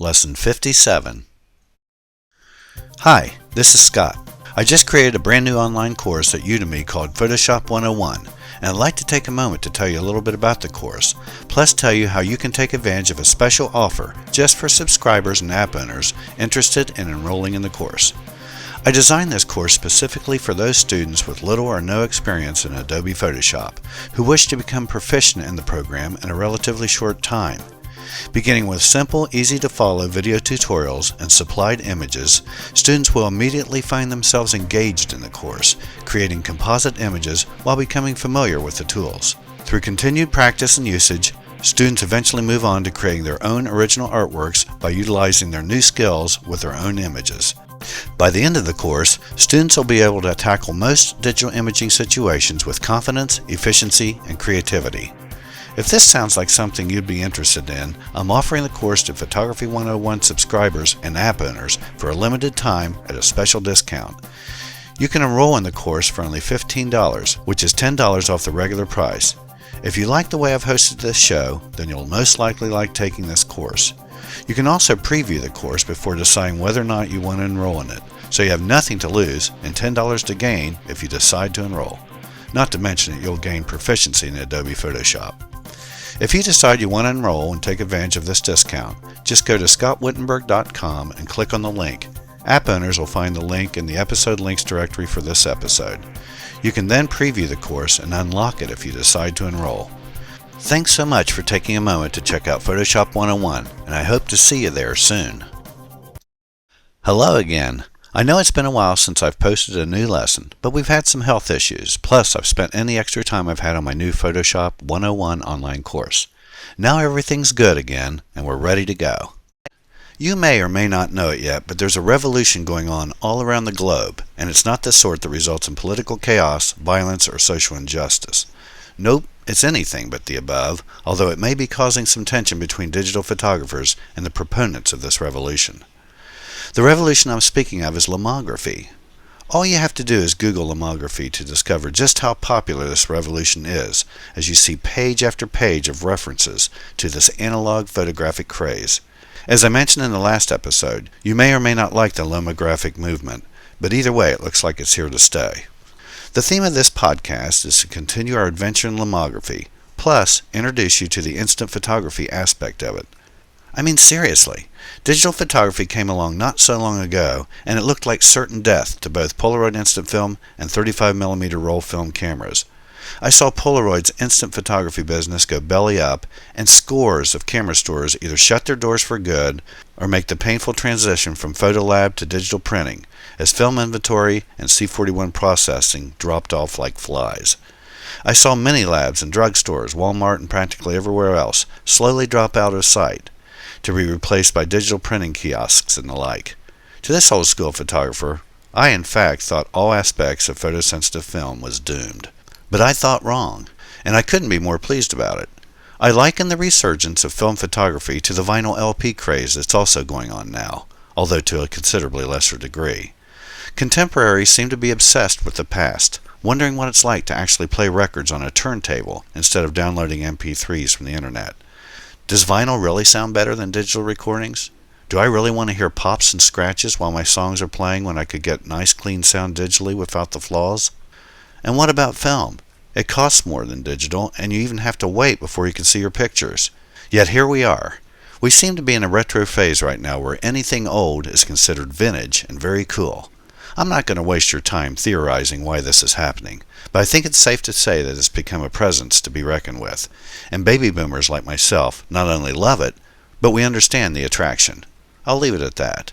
Lesson 57. Hi, this is Scott. I just created a brand new online course at Udemy called Photoshop 101, and I'd like to take a moment to tell you a little bit about the course, plus tell you how you can take advantage of a special offer just for subscribers and app owners interested in enrolling in the course. I designed this course specifically for those students with little or no experience in Adobe Photoshop who wish to become proficient in the program in a relatively short time. Beginning with simple, easy-to-follow video tutorials and supplied images, students will immediately find themselves engaged in the course, creating composite images while becoming familiar with the tools. Through continued practice and usage, students eventually move on to creating their own original artworks by utilizing their new skills with their own images. By the end of the course, students will be able to tackle most digital imaging situations with confidence, efficiency, and creativity. If this sounds like something you'd be interested in, I'm offering the course to Photography 101 subscribers and app owners for a limited time at a special discount. You can enroll in the course for only $15, which is $10 off the regular price. If you like the way I've hosted this show, then you'll most likely like taking this course. You can also preview the course before deciding whether or not you want to enroll in it, so you have nothing to lose and $10 to gain if you decide to enroll. Not to mention that you'll gain proficiency in Adobe Photoshop. If you decide you want to enroll and take advantage of this discount, just go to scottwittenberg.com and click on the link. App owners will find the link in the episode links directory for this episode. You can then preview the course and unlock it if you decide to enroll. Thanks so much for taking a moment to check out Photoshop 101, and I hope to see you there soon. Hello again. I know it's been a while since I've posted a new lesson, but we've had some health issues, plus I've spent any extra time I've had on my new Photoshop 101 online course. Now everything's good again, and we're ready to go. You may or may not know it yet, but there's a revolution going on all around the globe, and it's not the sort that results in political chaos, violence, or social injustice. Nope, it's anything but the above, although it may be causing some tension between digital photographers and the proponents of this revolution. The revolution I'm speaking of is Lomography. All you have to do is Google Lomography to discover just how popular this revolution is, as you see page after page of references to this analog photographic craze. As I mentioned in the last episode, you may or may not like the lomographic movement, but either way it looks like it's here to stay. The theme of this podcast is to continue our adventure in lomography, plus introduce you to the instant photography aspect of it. I mean seriously, digital photography came along not so long ago, and it looked like certain death to both Polaroid instant film and 35mm roll film cameras. I saw Polaroid's instant photography business go belly up, and scores of camera stores either shut their doors for good or make the painful transition from photolab to digital printing, as film inventory and C41 processing dropped off like flies. I saw many labs and drugstores, Walmart, and practically everywhere else slowly drop out of sight, to be replaced by digital printing kiosks and the like. To this old school photographer, I in fact thought all aspects of photosensitive film was doomed. But I thought wrong, and I couldn't be more pleased about it. I liken the resurgence of film photography to the vinyl LP craze that's also going on now, although to a considerably lesser degree. Contemporaries seem to be obsessed with the past, wondering what it's like to actually play records on a turntable instead of downloading MP3s from the internet. Does vinyl really sound better than digital recordings? Do I really want to hear pops and scratches while my songs are playing when I could get nice clean sound digitally without the flaws? And what about film? It costs more than digital, and you even have to wait before you can see your pictures. Yet here we are. We seem to be in a retro phase right now where anything old is considered vintage and very cool. I'm not going to waste your time theorizing why this is happening, but I think it's safe to say that it's become a presence to be reckoned with, and baby boomers like myself not only love it, but we understand the attraction. I'll leave it at that.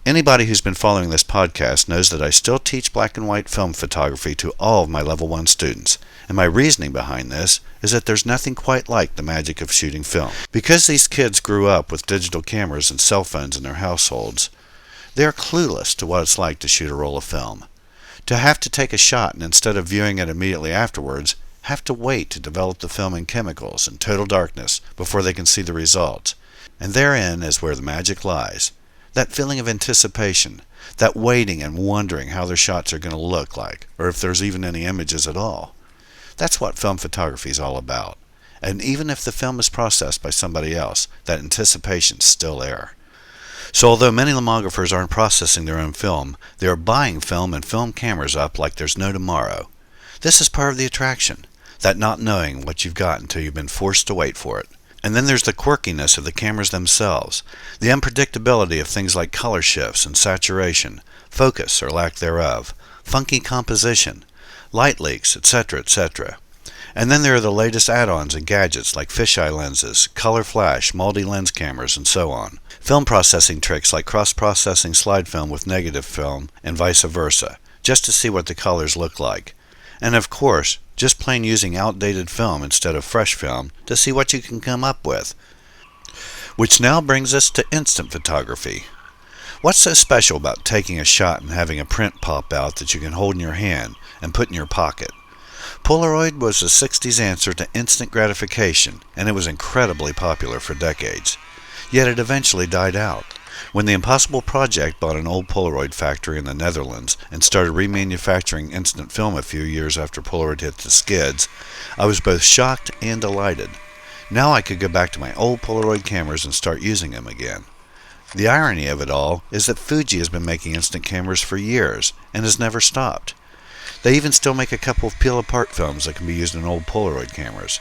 Anybody who's been following this podcast knows that I still teach black and white film photography to all of my Level 1 students, and my reasoning behind this is that there's nothing quite like the magic of shooting film. Because these kids grew up with digital cameras and cell phones in their households, they are clueless to what it's like to shoot a roll of film. To have to take a shot and instead of viewing it immediately afterwards, have to wait to develop the film in chemicals in total darkness before they can see the results. And therein is where the magic lies. That feeling of anticipation, that waiting and wondering how their shots are going to look like, or if there's even any images at all. That's what film photography is all about. And even if the film is processed by somebody else, that anticipation's still there. So although many lomographers aren't processing their own film, they are buying film and film cameras up like there's no tomorrow. This is part of the attraction, that not knowing what you've got until you've been forced to wait for it. And then there's the quirkiness of the cameras themselves, the unpredictability of things like color shifts and saturation, focus or lack thereof, funky composition, light leaks, etc., etc. And then there are the latest add-ons and gadgets like fisheye lenses, color flash, multi-lens cameras, and so on. Film processing tricks like cross-processing slide film with negative film and vice versa, just to see what the colors look like. And of course, just plain using outdated film instead of fresh film to see what you can come up with. Which now brings us to instant photography. What's so special about taking a shot and having a print pop out that you can hold in your hand and put in your pocket? Polaroid was the 60s answer to instant gratification, and it was incredibly popular for decades. Yet it eventually died out. When the Impossible Project bought an old Polaroid factory in the Netherlands and started remanufacturing instant film a few years after Polaroid hit the skids, I was both shocked and delighted. Now I could go back to my old Polaroid cameras and start using them again. The irony of it all is that Fuji has been making instant cameras for years and has never stopped. They even still make a couple of peel-apart films that can be used in old Polaroid cameras.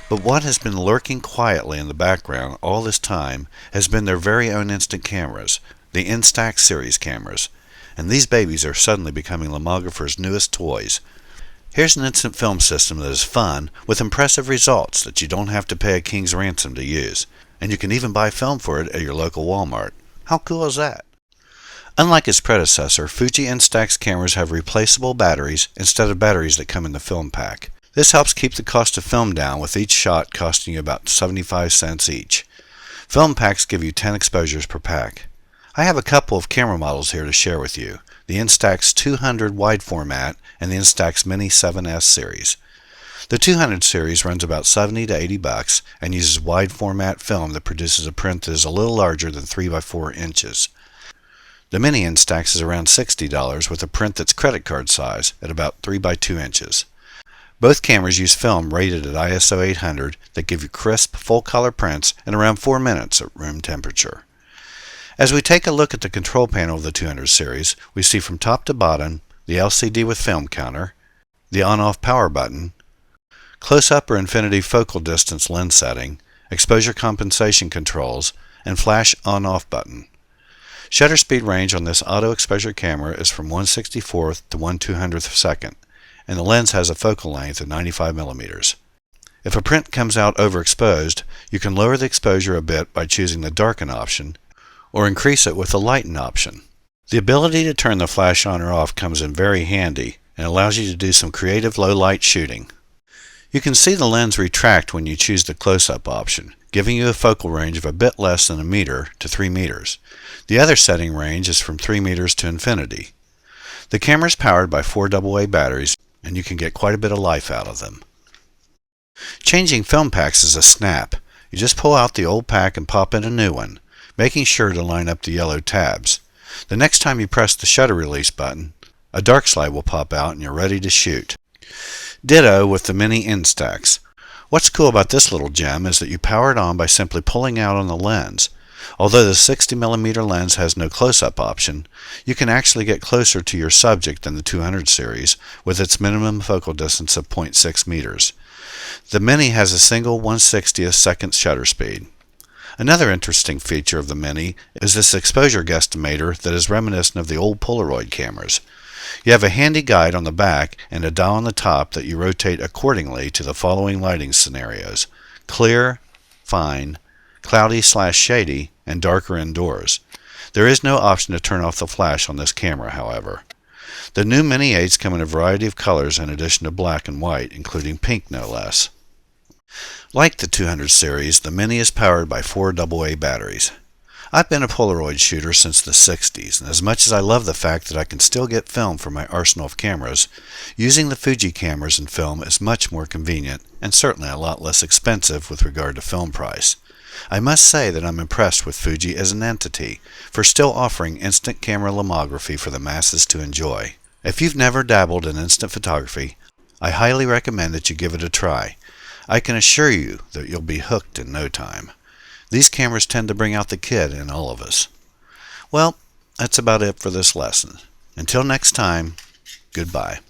But what has been lurking quietly in the background all this time has been their very own instant cameras, the Instax series cameras. And these babies are suddenly becoming lomographers' newest toys. Here's an instant film system that is fun, with impressive results that you don't have to pay a king's ransom to use. And you can even buy film for it at your local Walmart. How cool is that? Unlike its predecessor, Fuji Instax cameras have replaceable batteries instead of batteries that come in the film pack. This helps keep the cost of film down, with each shot costing you about 75 cents each. Film packs give you 10 exposures per pack. I have a couple of camera models here to share with you, the Instax 200 wide format and the Instax Mini 7S series. The 200 series runs about $70 to $80 and uses wide format film that produces a print that is a little larger than 3 by 4 inches. The Mini Instax is around $60 with a print that's credit card size at about 3 by 2 inches. Both cameras use film rated at ISO 800 that give you crisp, full-color prints in around 4 minutes at room temperature. As we take a look at the control panel of the 200 series, we see from top to bottom the LCD with film counter, the on-off power button, close-up or infinity focal distance lens setting, exposure compensation controls, and flash on-off button. Shutter speed range on this auto exposure camera is from 1/64th to 1/200th second, and the lens has a focal length of 95 millimeters. If a print comes out overexposed, you can lower the exposure a bit by choosing the darken option, or increase it with the lighten option. The ability to turn the flash on or off comes in very handy and allows you to do some creative low light shooting. You can see the lens retract when you choose the close-up option, giving you a focal range of a bit less than a meter to 3 meters. The other setting range is from 3 meters to infinity. The camera is powered by 4 AA batteries, and you can get quite a bit of life out of them. Changing film packs is a snap. You just pull out the old pack and pop in a new one, making sure to line up the yellow tabs. The next time you press the shutter release button, a dark slide will pop out and you're ready to shoot. Ditto with the Mini Instax. What's cool about this little gem is that you power it on by simply pulling out on the lens. Although the 60mm lens has no close-up option, you can actually get closer to your subject than the 200 series with its minimum focal distance of 0.6 meters. The Mini has a single 1/60th second shutter speed. Another interesting feature of the Mini is this exposure guesstimator that is reminiscent of the old Polaroid cameras. You have a handy guide on the back and a dial on the top that you rotate accordingly to the following lighting scenarios: clear, fine, cloudy/shady, and darker indoors. There is no option to turn off the flash on this camera, however. The new Mini 8s come in a variety of colors in addition to black and white, including pink no less. Like the 200 series, the Mini is powered by 4 AA batteries. I've been a Polaroid shooter since the 60s, and as much as I love the fact that I can still get film from my arsenal of cameras, using the Fuji cameras and film is much more convenient and certainly a lot less expensive with regard to film price. I must say that I'm impressed with Fuji as an entity for still offering instant camera lomography for the masses to enjoy. If you've never dabbled in instant photography, I highly recommend that you give it a try. I can assure you that you'll be hooked in no time. These cameras tend to bring out the kid in all of us. Well, that's about it for this lesson. Until next time, goodbye.